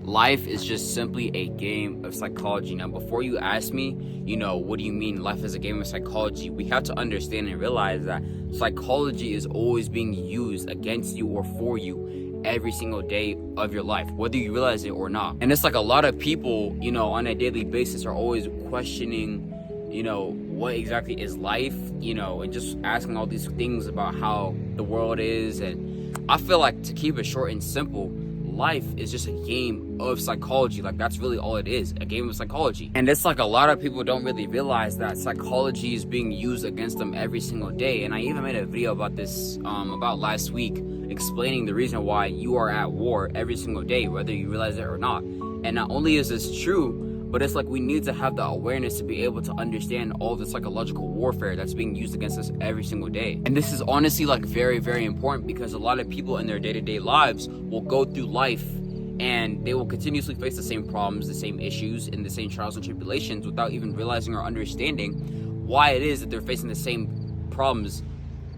life is just simply a game of psychology. Now, before you ask me, what do you mean life is a game of psychology? We have to understand and realize that psychology is always being used against you or for you every single day of your life, whether you realize it or not. And it's like a lot of people, on a daily basis are always questioning, what exactly is life, and just asking all these things about how the world is. And I feel like, to keep it short and simple, life is just a game of psychology. Like, that's really all it is, a game of psychology. And it's like a lot of people don't really realize that psychology is being used against them every single day. And I even made a video about this about last week, explaining the reason why you are at war every single day, whether you realize it or not. And not only is this true, but it's like we need to have the awareness to be able to understand all the psychological warfare that's being used against us every single day. And this is honestly like very, very important, because a lot of people in their day-to-day lives will go through life and they will continuously face the same problems, the same issues, and the same trials and tribulations without even realizing or understanding why it is that they're facing the same problems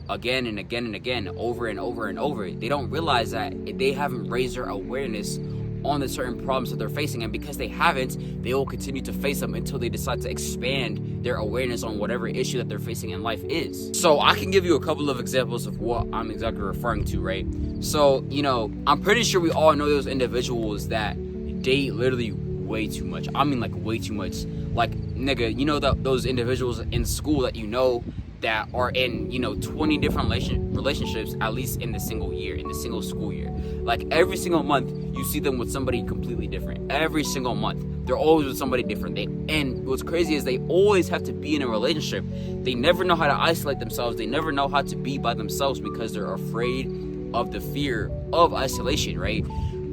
again and again and again, over and over and over. They don't realize that they haven't raised their awareness on the certain problems that they're facing, and because they haven't, they will continue to face them until they decide to expand their awareness on whatever issue that they're facing in life is. So I can give you a couple of examples of what I'm exactly referring to, right? So, I'm pretty sure we all know those individuals that date literally way too much. I mean, like, way too much. Like, nigga, those individuals in school that that are in 20 different relationships, at least in the single school year. Like, every single month you see them with somebody completely different. Every single month they're always with somebody different. And what's crazy is they always have to be in a relationship. They never know how to isolate themselves. They never know how to be by themselves because they're afraid of the fear of isolation, right?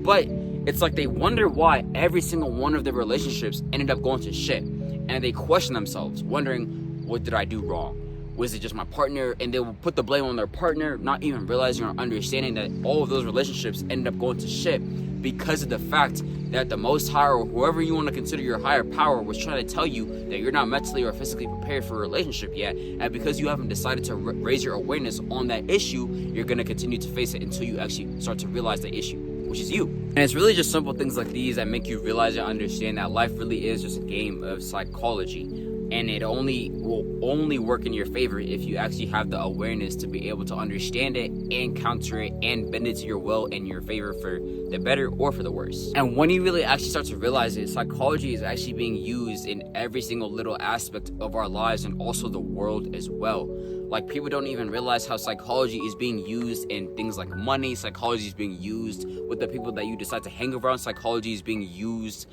But it's like they wonder why every single one of their relationships ended up going to shit, and they question themselves, wondering, what did I do wrong? Was it just my partner? And they will put the blame on their partner, not even realizing or understanding that all of those relationships ended up going to shit because of the fact that the Most High, or whoever you want to consider your higher power, was trying to tell you that you're not mentally or physically prepared for a relationship yet. And because you haven't decided to raise your awareness on that issue, you're going to continue to face it until you actually start to realize the issue, which is you. And it's really just simple things like these that make you realize and understand that life really is just a game of psychology. And it will only work in your favor if you actually have the awareness to be able to understand it and counter it and bend it to your will and your favor for the better or for the worse. And when you really actually start to realize it, psychology is actually being used in every single little aspect of our lives and also the world as well. Like, people don't even realize how psychology is being used in things like money. Psychology is being used with the people that you decide to hang around. Psychology is being used,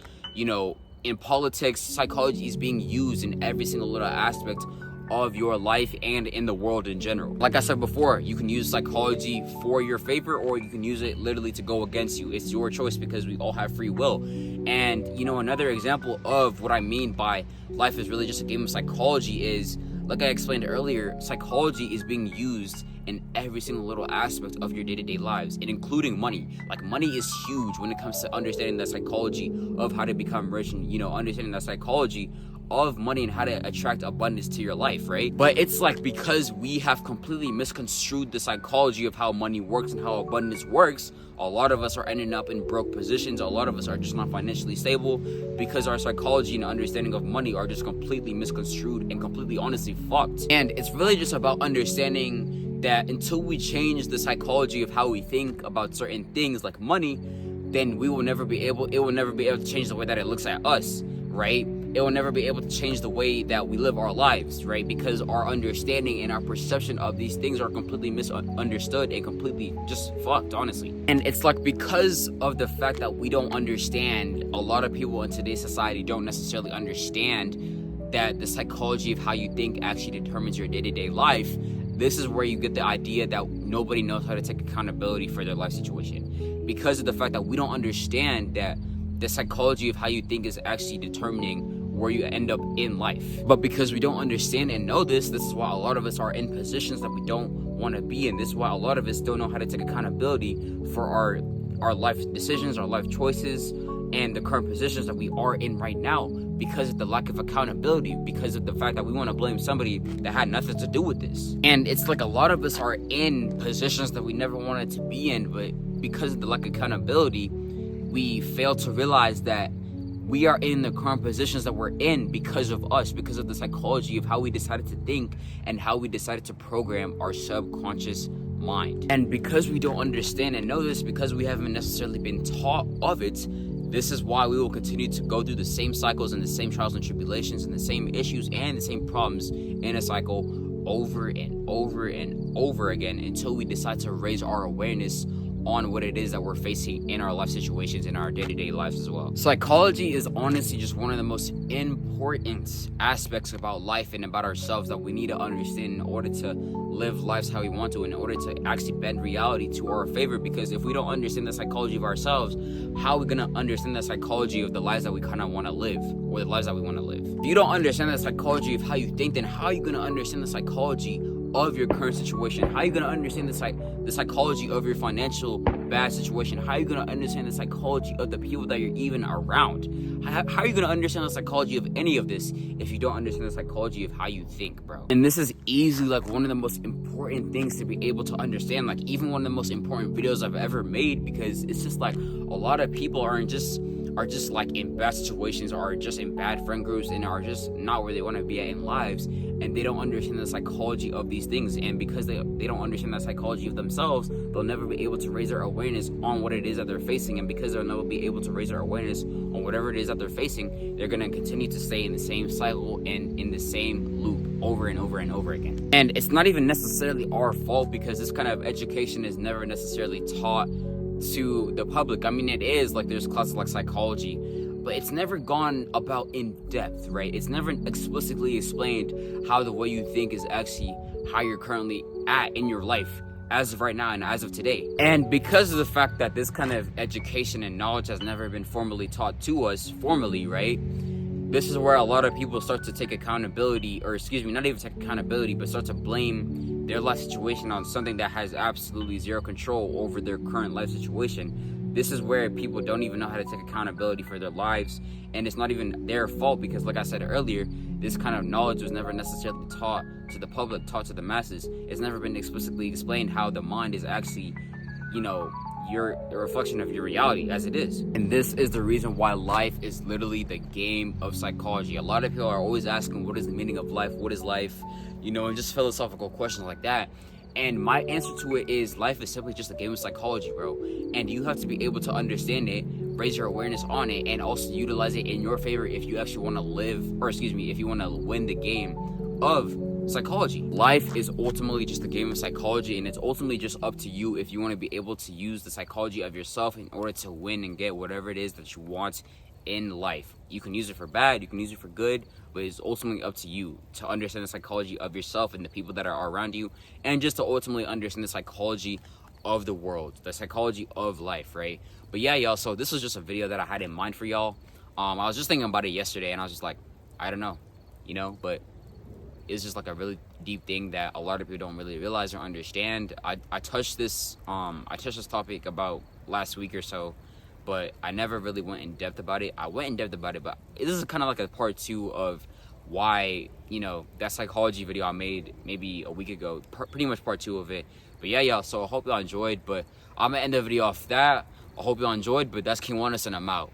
in politics. Psychology is being used in every single little aspect of your life and in the world in general. Like I said before, you can use psychology for your favor, or you can use it literally to go against you. It's your choice, because we all have free will. And another example of what I mean by life is really just a game of psychology is, like I explained earlier, psychology is being used in every single little aspect of your day-to-day lives, and including money. Like, money is huge when it comes to understanding the psychology of how to become rich, and understanding the psychology of money and how to attract abundance to your life, right? But it's like, because we have completely misconstrued the psychology of how money works and how abundance works, a lot of us are ending up in broke positions. A lot of us are just not financially stable because our psychology and understanding of money are just completely misconstrued and completely honestly fucked. And it's really just about understanding that until we change the psychology of how we think about certain things like money, then it will never be able to change the way that it looks at us, right? It will never be able to change the way that we live our lives, right? Because our understanding and our perception of these things are completely misunderstood and completely just fucked, honestly. And it's like, because of the fact that we don't understand, a lot of people in today's society don't necessarily understand that the psychology of how you think actually determines your day-to-day life. This is where you get the idea that nobody knows how to take accountability for their life situation, because of the fact that we don't understand that the psychology of how you think is actually determining where you end up in life. But because we don't understand and know this is why a lot of us are in positions that we don't want to be in. This is why a lot of us don't know how to take accountability for our life decisions, our life choices, and the current positions that we are in right now, because of the lack of accountability, because of the fact that we want to blame somebody that had nothing to do with this. And it's like, a lot of us are in positions that we never wanted to be in, but because of the lack of accountability, we fail to realize that we are in the current positions that we're in because of us, because of the psychology of how we decided to think and how we decided to program our subconscious mind. And because we don't understand and know this, because we haven't necessarily been taught of it, this is why we will continue to go through the same cycles and the same trials and tribulations and the same issues and the same problems in a cycle over and over and over again until we decide to raise our awareness on what it is that we're facing in our life situations, in our day-to-day lives as well. Psychology is honestly just one of the most important aspects about life and about ourselves that we need to understand in order to live lives how we want to, in order to actually bend reality to our favor. Because if we don't understand the psychology of ourselves, how are we gonna understand the psychology of the lives that we kind of want to live, or the lives that we want to live? If you don't understand the psychology of how you think, then how are you gonna understand the psychology of your current situation? How are you going to understand the psychology of your financial bad situation? How are you going to understand the psychology of the people that you're even around? How are you going to understand the psychology of any of this if you don't understand the psychology of how you think, bro? And this is easily like one of the most important things to be able to understand, like even one of the most important videos I've ever made, because it's just like a lot of people are just like in bad situations, or are just in bad friend groups, and are just not where they want to be at in lives, and they don't understand the psychology of these things. And because they don't understand the psychology of themselves, they'll never be able to raise their awareness on what it is that they're facing. And because they'll never be able to raise their awareness on whatever it is that they're facing, they're going to continue to stay in the same cycle and in the same loop over and over and over again. And it's not even necessarily our fault, because this kind of education is never necessarily taught to the public. I mean, it is like there's classes like psychology, but it's never gone about in depth, right? It's never explicitly explained how the way you think is actually how you're currently at in your life as of right now and as of today. And because of the fact that this kind of education and knowledge has never been formally taught to us formally, right? This is where a lot of people start to take accountability, or excuse me, not even take accountability, but start to blame their life situation on something that has absolutely zero control over their current life situation. This is where people don't even know how to take accountability for their lives, and it's not even their fault, because like I said earlier, this kind of knowledge was never necessarily taught to the public, taught to the masses. It's never been explicitly explained how the mind is actually, the reflection of your reality as it is. And this is the reason why life is literally the game of psychology. A lot of people are always asking, what is the meaning of life? What is life? And just philosophical questions like that. And my answer to it is, life is simply just a game of psychology, bro. And you have to be able to understand it, raise your awareness on it, and also utilize it in your favor if you actually want to if you want to win the game of psychology. Life is ultimately just a game of psychology, and it's ultimately just up to you if you want to be able to use the psychology of yourself in order to win and get whatever it is that you want in life. You can use it for bad, you can use it for good, but it's ultimately up to you to understand the psychology of yourself and the people that are around you, and just to ultimately understand the psychology of the world, the psychology of life, right? But yeah, y'all, so this was just a video that I had in mind for y'all. I was just thinking about it yesterday, and I was just like, I don't know, but it's just like a really deep thing that a lot of people don't really realize or understand. I touched this topic about last week or so, but I never really went in depth about it. I went in depth about it, but this is kind of like a part 2 of why, that psychology video I made maybe a week ago, pretty much part 2 of it. But yeah, y'all, so I hope y'all enjoyed, but I'm gonna end the video off that. I hope y'all enjoyed, but that's King Juanes, and I'm out.